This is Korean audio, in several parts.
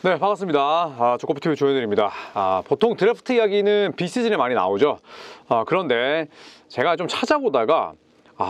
네, 반갑습니다. 조코피TV 조현일입니다. 보통 드래프트 이야기는 비시즌에 많이 나오죠. 그런데 제가 좀 찾아보다가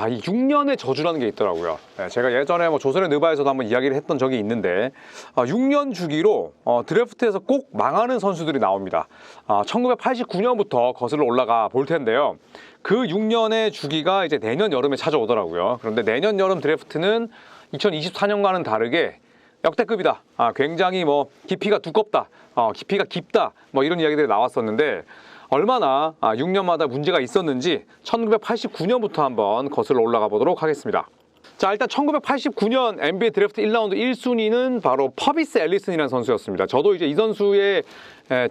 이 6년의 저주라는 게 있더라고요. 제가 예전에 조선의 느바에서도 한번 이야기를 했던 적이 있는데 6년 주기로 드래프트에서 꼭 망하는 선수들이 나옵니다. 1989년부터 거슬러 올라가 볼 텐데요. 그 6년의 주기가 이제 내년 여름에 찾아오더라고요. 그런데 내년 여름 드래프트는 2024년과는 다르게 역대급이다. 굉장히 깊이가 두껍다. 깊이가 깊다. 이런 이야기들이 나왔었는데 얼마나 6년마다 문제가 있었는지 1989년부터 한번 거슬러 올라가 보도록 하겠습니다. 자, 일단 1989년 NBA 드래프트 1라운드 1순위는 바로 퍼비스 앨리슨이라는 선수였습니다. 저도 이제 이 선수의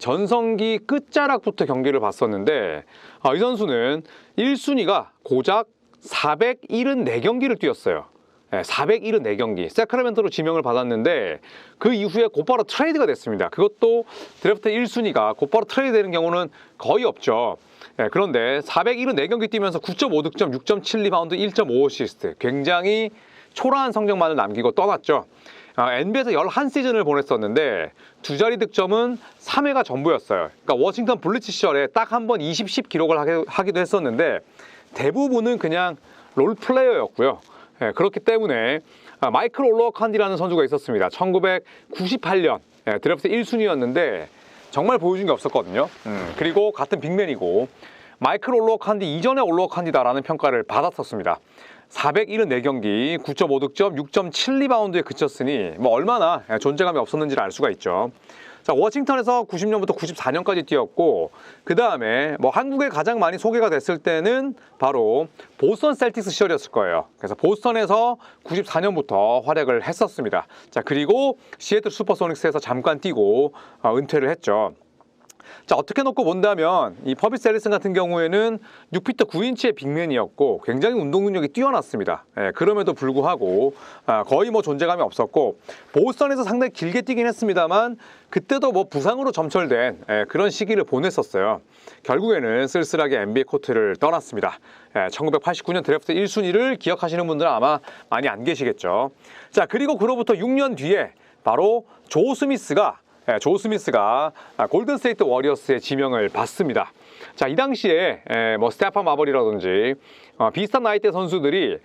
전성기 끝자락부터 경기를 봤었는데 이 선수는 1순위가 고작 474경기를 뛰었어요. 474경기, 세크라멘토로 지명을 받았는데 그 이후에 곧바로 트레이드가 됐습니다. 그것도 드래프트 1순위가 곧바로 트레이드 되는 경우는 거의 없죠. 그런데 474경기 뛰면서 9.5득점, 6.7리바운드, 1.5어시스트, 굉장히 초라한 성적만을 남기고 떠났죠. NBA에서 11시즌을 보냈었는데 두 자리 득점은 3회가 전부였어요. 그러니까 워싱턴 블리츠 시절에 딱 한 번 20-10 기록을 하기도 했었는데 대부분은 그냥 롤플레이어였고요. 그렇기 때문에 마이클 올로칸디라는 선수가 있었습니다. 1998년 드래프트 1순위였는데 정말 보여준 게 없었거든요. 그리고 같은 빅맨이고 마이클 올로칸디 이전의 올로칸디다라는 평가를 받았었습니다. 474경기, 9.5득점, 6.7리바운드에 그쳤으니 얼마나 존재감이 없었는지를 알 수가 있죠. 자, 워싱턴에서 90년부터 94년까지 뛰었고 그 다음에 한국에 가장 많이 소개가 됐을 때는 바로 보스턴 셀틱스 시절이었을 거예요. 그래서 보스턴에서 94년부터 활약을 했었습니다. 자, 그리고 시애틀 슈퍼소닉스에서 잠깐 뛰고 은퇴를 했죠. 자, 어떻게 놓고 본다면 이 퍼비스 앨리슨 같은 경우에는 6피터 9인치의 빅맨이었고 굉장히 운동 능력이 뛰어났습니다. 그럼에도 불구하고 거의 존재감이 없었고 보스턴에서 상당히 길게 뛰긴 했습니다만 그때도 부상으로 점철된 그런 시기를 보냈었어요. 결국에는 쓸쓸하게 NBA 코트를 떠났습니다. 1989년 드래프트 1순위를 기억하시는 분들은 아마 많이 안 계시겠죠. 자, 그리고 그로부터 6년 뒤에 바로 조 스미스가 골든스테이트 워리어스의 지명을 받습니다. 자, 이 당시에 스테판 마버리라든지 비슷한 나이대 선수들이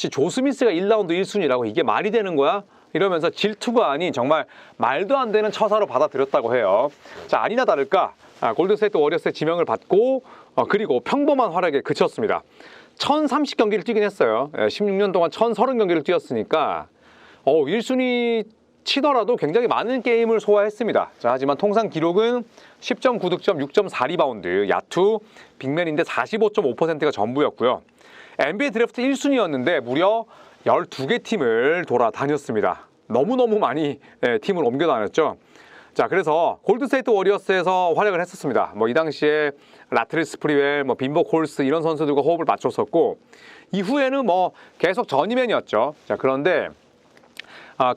조 스미스가 1라운드 1순위라고 이게 말이 되는 거야? 이러면서 질투가 아닌 정말 말도 안 되는 처사로 받아들였다고 해요. 자, 아니나 다를까 골든스테이트 워리어스의 지명을 받고 그리고 평범한 활약에 그쳤습니다. 1030경기를 뛰긴 했어요. 16년 동안 1030경기를 뛰었으니까 1순위 치더라도 굉장히 많은 게임을 소화했습니다. 자, 하지만 통상 기록은 10.9득점, 6.4리바운드, 야투, 빅맨인데 45.5%가 전부였고요. NBA 드래프트 1순위였는데 무려 12개 팀을 돌아다녔습니다. 너무너무 많이 팀을 옮겨 다녔죠. 자, 그래서 골든스테이트 워리어스에서 활약을 했었습니다. 이 당시에 라트리스 프리웰, 빈버 콜스 이런 선수들과 호흡을 맞췄었고 이후에는 계속 저니맨이었죠. 자, 그런데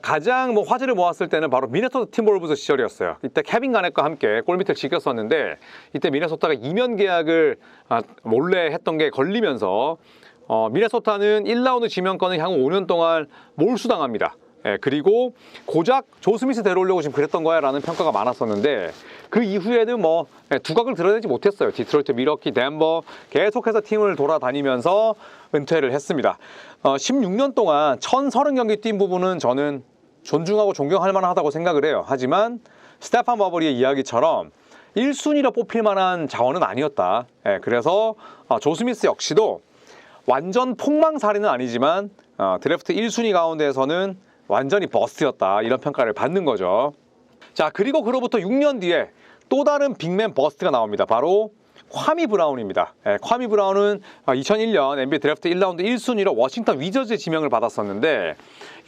가장 화제를 모았을 때는 바로 미네소타 팀볼브스 시절이었어요. 이때 케빈 가넷과 함께 골밑을 지켰었는데 이때 미네소타가 2년 계약을 몰래 했던 게 걸리면서 미네소타는 1라운드 지명권을 향후 5년 동안 몰수당합니다. 그리고 고작 조 스미스 데려오려고 지금 그랬던 거야 라는 평가가 많았었는데 그 이후에는 두각을 드러내지 못했어요. 디트로이트, 미러키, 덴버 계속해서 팀을 돌아다니면서 은퇴를 했습니다. 16년 동안 1030경기 뛴 부분은 저는 존중하고 존경할 만하다고 생각을 해요. 하지만 스테판 마버리의 이야기처럼 1순위로 뽑힐 만한 자원은 아니었다. 그래서 조 스미스 역시도 완전 폭망사례는 아니지만 드래프트 1순위 가운데에서는 완전히 버스트였다 이런 평가를 받는 거죠. 자, 그리고 그로부터 6년 뒤에 또 다른 빅맨 버스트가 나옵니다. 바로 콰미 브라운입니다. 콰미 브라운은 2001년 NBA 드래프트 1라운드 1순위로 워싱턴 위저즈의 지명을 받았었는데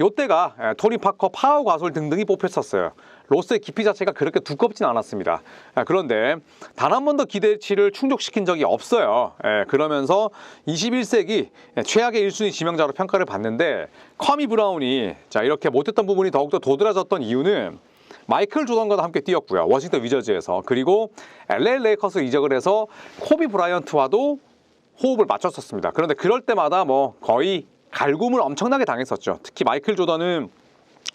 이때가 토니 파커, 파우 가솔 등등이 뽑혔었어요. 로스의 깊이 자체가 그렇게 두껍진 않았습니다. 그런데 단 한 번도 기대치를 충족시킨 적이 없어요. 그러면서 21세기 최악의 1순위 지명자로 평가를 받는데 콰미 브라운이 이렇게 못했던 부분이 더욱더 도드라졌던 이유는 마이클 조던과도 함께 뛰었고요. 워싱턴 위저즈에서. 그리고 LA 레이커스 이적을 해서 코비 브라이언트와도 호흡을 맞췄었습니다. 그런데 그럴 때마다 거의 갈굼을 엄청나게 당했었죠. 특히 마이클 조던은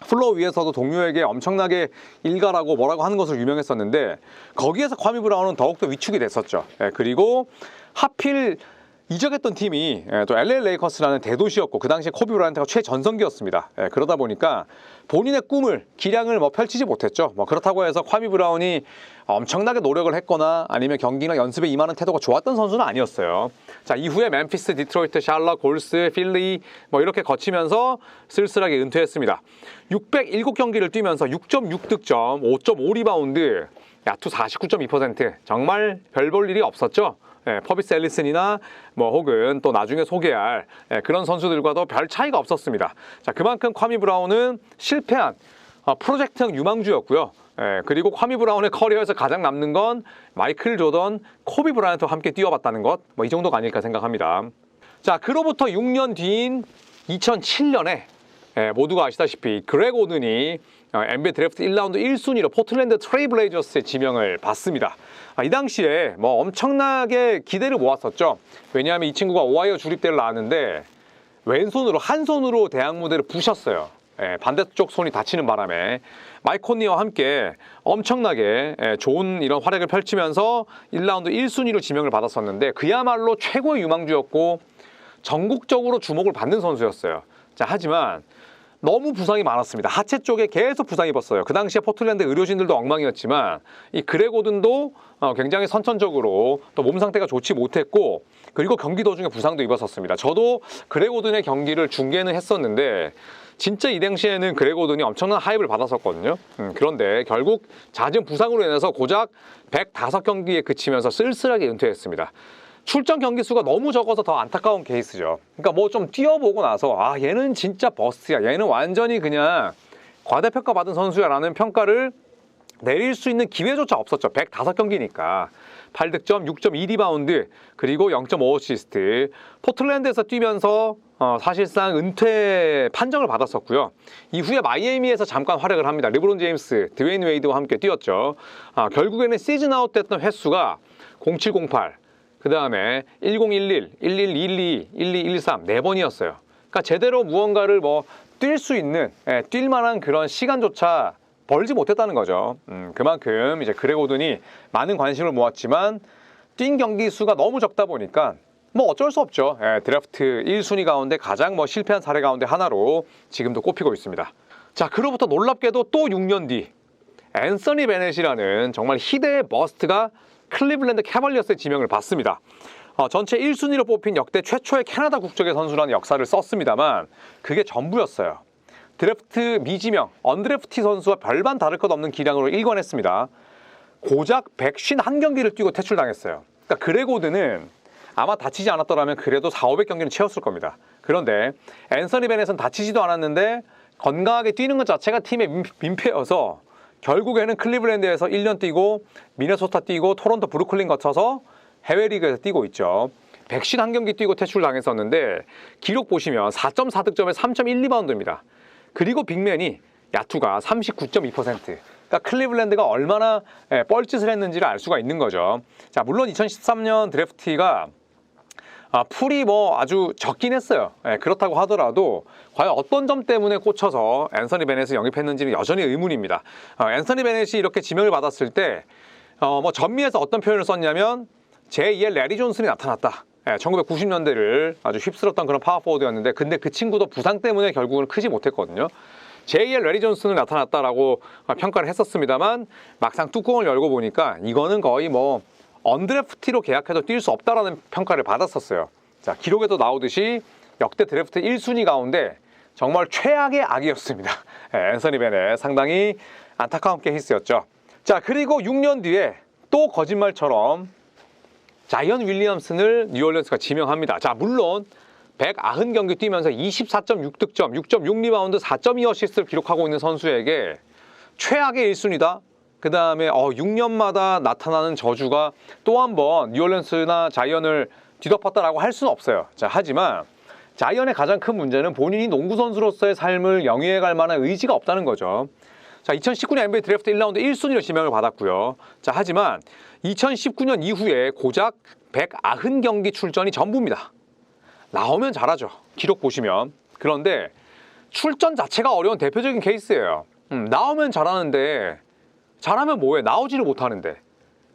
플로어 위에서도 동료에게 엄청나게 일가라고 뭐라고 하는 것으로 유명했었는데 거기에서 콰미 브라운은 더욱더 위축이 됐었죠. 그리고 하필 이적했던 팀이 또 LA 레이커스라는 대도시였고 그 당시에 코비 브라이언트가 최전성기였습니다. 그러다 보니까 본인의 꿈을 기량을 펼치지 못했죠. 그렇다고 해서 콰미 브라운이 엄청나게 노력을 했거나 아니면 경기나 연습에 임하는 태도가 좋았던 선수는 아니었어요. 자, 이후에 멤피스, 디트로이트, 샬럿, 골스, 필리 이렇게 거치면서 쓸쓸하게 은퇴했습니다. 607경기를 뛰면서 6.6득점, 5.5 리바운드, 야투 49.2%. 정말 별 볼 일이 없었죠. 퍼비스 앨리슨이나 혹은 또 나중에 소개할 그런 선수들과도 별 차이가 없었습니다. 자, 그만큼 콰미 브라운은 실패한 프로젝트형 유망주였고요. 그리고 콰미 브라운의 커리어에서 가장 남는 건 마이클 조던, 코비 브라이언트와 함께 뛰어봤다는 것, 이 정도가 아닐까 생각합니다. 자, 그로부터 6년 뒤인 2007년에 모두가 아시다시피 그렉 오든이 NBA 드래프트 1라운드 1순위로 포틀랜드 트레일 블레이저스의 지명을 받습니다. 이 당시에 엄청나게 기대를 모았었죠. 왜냐하면 이 친구가 오하이오 주립대를 나왔는데 왼손으로 한 손으로 대학 무대를 부셨어요. 반대쪽 손이 다치는 바람에 마이크 콘니와 함께 엄청나게 좋은 이런 활약을 펼치면서 1라운드 1순위로 지명을 받았었는데 그야말로 최고의 유망주였고 전국적으로 주목을 받는 선수였어요. 자, 하지만 너무 부상이 많았습니다. 하체 쪽에 계속 부상 입었어요. 그 당시에 포틀랜드 의료진들도 엉망이었지만 이 그렉 오든도 굉장히 선천적으로 또 몸 상태가 좋지 못했고 그리고 경기 도중에 부상도 입었었습니다. 저도 그렉 오든의 경기를 중계는 했었는데 진짜 이 당시에는 그렉 오든이 엄청난 하이프를 받았었거든요. 그런데 결국 잦은 부상으로 인해서 고작 105경기에 그치면서 쓸쓸하게 은퇴했습니다. 출전 경기 수가 너무 적어서 더 안타까운 케이스죠. 그러니까 좀 뛰어보고 나서 얘는 진짜 버스트야, 얘는 완전히 그냥 과대평가 받은 선수야 라는 평가를 내릴 수 있는 기회조차 없었죠. 105경기니까 8득점, 6.2 리바운드, 그리고 0.5 어시스트. 포틀랜드에서 뛰면서 사실상 은퇴 판정을 받았었고요. 이후에 마이애미에서 잠깐 활약을 합니다. 르브론 제임스, 드웨인 웨이드와 함께 뛰었죠. 결국에는 시즌 아웃 됐던 횟수가 0708, 그 다음에 1011, 1112, 1213 4번이었어요. 그러니까 제대로 무언가를 뛸 수 있는, 뛸 만한 그런 시간조차 벌지 못했다는 거죠. 그만큼 이제 그렉 오든이 많은 관심을 모았지만 뛴 경기 수가 너무 적다 보니까 어쩔 수 없죠. 드래프트 1순위 가운데 가장 실패한 사례 가운데 하나로 지금도 꼽히고 있습니다. 자, 그로부터 놀랍게도 또 6년 뒤 앤서니 베넷이라는 정말 희대의 버스트가 클리블랜드 캐벌리어스의 지명을 받습니다. 전체 1순위로 뽑힌 역대 최초의 캐나다 국적의 선수라는 역사를 썼습니다만 그게 전부였어요. 드래프트 미지명, 언드래프티 선수와 별반 다를 것 없는 기량으로 일관했습니다. 고작 151경기를 뛰고 퇴출당했어요. 그러니까 그렉 오든은 아마 다치지 않았더라면 그래도 400~500경기는 채웠을 겁니다. 그런데 앤서니 베넷은 다치지도 않았는데 건강하게 뛰는 것 자체가 팀의 민폐여서 결국에는 클리블랜드에서 1년 뛰고 미네소타 뛰고 토론토 브루클린 거쳐서 해외 리그에서 뛰고 있죠. 151경기 뛰고 퇴출당했었는데 기록 보시면 4.4득점에 3.1 리바운드입니다. 그리고 빅맨이 야투가 39.2%. 그러니까 클리블랜드가 얼마나 뻘짓을 했는지를 알 수가 있는 거죠. 자, 물론 2013년 드래프트가 풀이 아주 적긴 했어요. 그렇다고 하더라도 과연 어떤 점 때문에 꽂혀서 앤서니 베넷을 영입했는지는 여전히 의문입니다. 앤서니 베넷이 이렇게 지명을 받았을 때 전미에서 어떤 표현을 썼냐면 제2의 레리 존슨이 나타났다. 1990년대를 아주 휩쓸었던 그런 파워포워드였는데 근데 그 친구도 부상 때문에 결국은 크지 못했거든요. 제2의 레리 존슨을 나타났다라고 평가를 했었습니다만 막상 뚜껑을 열고 보니까 이거는 거의 언드래프티로 계약해도 뛸 수 없다라는 평가를 받았었어요. 자, 기록에도 나오듯이 역대 드래프트 1순위 가운데 정말 최악의 악이었습니다. 앤서니 베넷 상당히 안타까운 케이스였죠. 자, 그리고 6년 뒤에 또 거짓말처럼 자이언 윌리엄슨을 뉴올리언스가 지명합니다. 자, 물론 190경기 뛰면서 24.6득점, 6.6 리바운드, 4.2 어시스트를 기록하고 있는 선수에게 최악의 1순위다. 그 다음에 6년마다 나타나는 저주가 또 한 번 뉴올리언스나 자이언을 뒤덮었다라고 할 수는 없어요. 자, 하지만 자이언의 가장 큰 문제는 본인이 농구 선수로서의 삶을 영위해갈 만한 의지가 없다는 거죠. 자, 2019년 NBA 드래프트 1라운드 1순위로 지명을 받았고요. 자, 하지만 2019년 이후에 고작 190경기 출전이 전부입니다. 나오면 잘하죠. 기록 보시면. 그런데 출전 자체가 어려운 대표적인 케이스예요. 나오면 잘하는데 잘하면 뭐해? 나오지를 못하는데.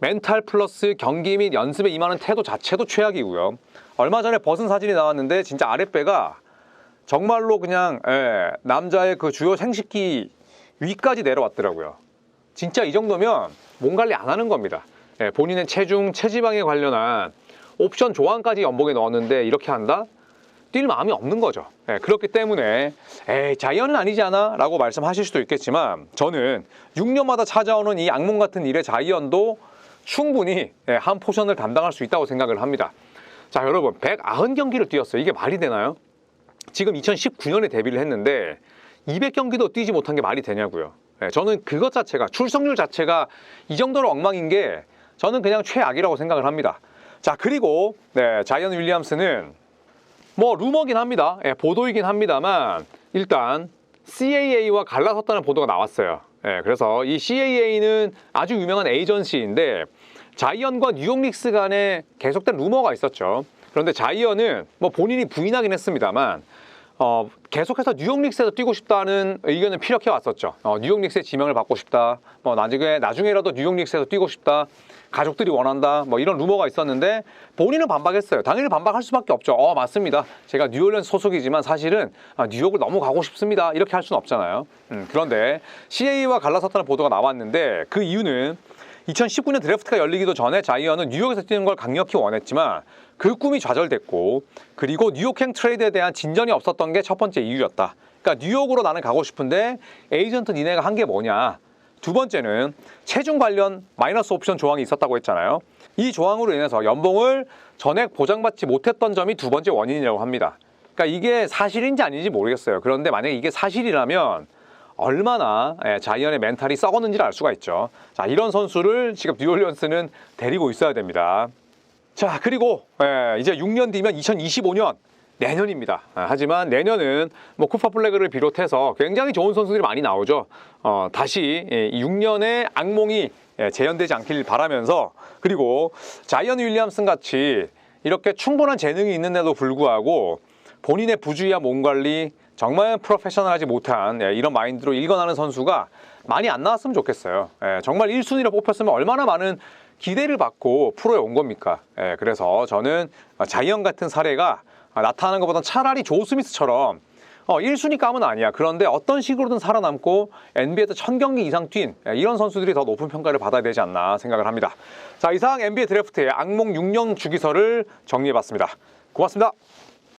멘탈 플러스 경기 및 연습에 임하는 태도 자체도 최악이고요. 얼마 전에 벗은 사진이 나왔는데 진짜 아랫배가 정말로 그냥 남자의 그 주요 생식기 위까지 내려왔더라고요. 진짜 이 정도면 몸 관리 안 하는 겁니다. 본인의 체중, 체지방에 관련한 옵션 조항까지 연봉에 넣었는데 이렇게 한다? 뛸 마음이 없는 거죠. 그렇기 때문에 자이언은 아니지 않아? 라고 말씀하실 수도 있겠지만 저는 6년마다 찾아오는 이 악몽 같은 일의 자이언도 충분히 한 포션을 담당할 수 있다고 생각을 합니다. 자, 여러분 190경기를 뛰었어요. 이게 말이 되나요? 지금 2019년에 데뷔를 했는데 200경기도 뛰지 못한 게 말이 되냐고요. 저는 그것 자체가, 출석률 자체가 이 정도로 엉망인 게 저는 그냥 최악이라고 생각을 합니다. 자, 그리고 자이언 윌리엄스는 뭐 루머긴 합니다. 보도이긴 합니다만 일단 CAA와 갈라섰다는 보도가 나왔어요. 그래서 이 CAA는 아주 유명한 에이전시인데 자이언과 뉴욕 닉스 간에 계속된 루머가 있었죠. 그런데 자이언은 뭐 본인이 부인하긴 했습니다만 계속해서 뉴욕 닉스에서 뛰고 싶다는 의견을 피력해 왔었죠. 뉴욕 닉스의 지명을 받고 싶다. 뭐 나중에라도 뉴욕 닉스에서 뛰고 싶다. 가족들이 원한다. 뭐 이런 루머가 있었는데 본인은 반박했어요. 당연히 반박할 수밖에 없죠. 맞습니다. 제가 뉴올리언스 소속이지만 사실은 뉴욕을 너무 가고 싶습니다. 이렇게 할 수는 없잖아요. 그런데 CAA와 갈라섰다는 보도가 나왔는데 그 이유는 2019년 드래프트가 열리기도 전에 자이언은 뉴욕에서 뛰는 걸 강력히 원했지만 그 꿈이 좌절됐고 그리고 뉴욕행 트레이드에 대한 진전이 없었던 게 첫 번째 이유였다. 그러니까 뉴욕으로 나는 가고 싶은데 에이전트 니네가 한 게 뭐냐. 두 번째는 체중 관련 마이너스 옵션 조항이 있었다고 했잖아요. 이 조항으로 인해서 연봉을 전액 보장받지 못했던 점이 두 번째 원인이라고 합니다. 그러니까 이게 사실인지 아닌지 모르겠어요. 그런데 만약에 이게 사실이라면 얼마나 자이언의 멘탈이 썩었는지를 알 수가 있죠. 자, 이런 선수를 지금 뉴올리언스는 데리고 있어야 됩니다. 자, 그리고 이제 6년 뒤면 2025년 내년입니다. 하지만 내년은 뭐 쿠퍼 플래그를 비롯해서 굉장히 좋은 선수들이 많이 나오죠. 다시 6년의 악몽이 재현되지 않길 바라면서 그리고 자이언 윌리엄슨 같이 이렇게 충분한 재능이 있는데도 불구하고 본인의 부주의와 몸 관리 정말 프로페셔널하지 못한 이런 마인드로 일관하는 선수가 많이 안 나왔으면 좋겠어요. 정말 1순위로 뽑혔으면 얼마나 많은 기대를 받고 프로에 온 겁니까? 그래서 저는 자이언 같은 사례가 나타나는 것보다 차라리 조 스미스처럼 1순위 감은 아니야. 그런데 어떤 식으로든 살아남고 NBA에서 1000경기 이상 뛴 이런 선수들이 더 높은 평가를 받아야 되지 않나 생각을 합니다. 자, 이상 NBA 드래프트의 악몽 6년 주기설을 정리해봤습니다. 고맙습니다.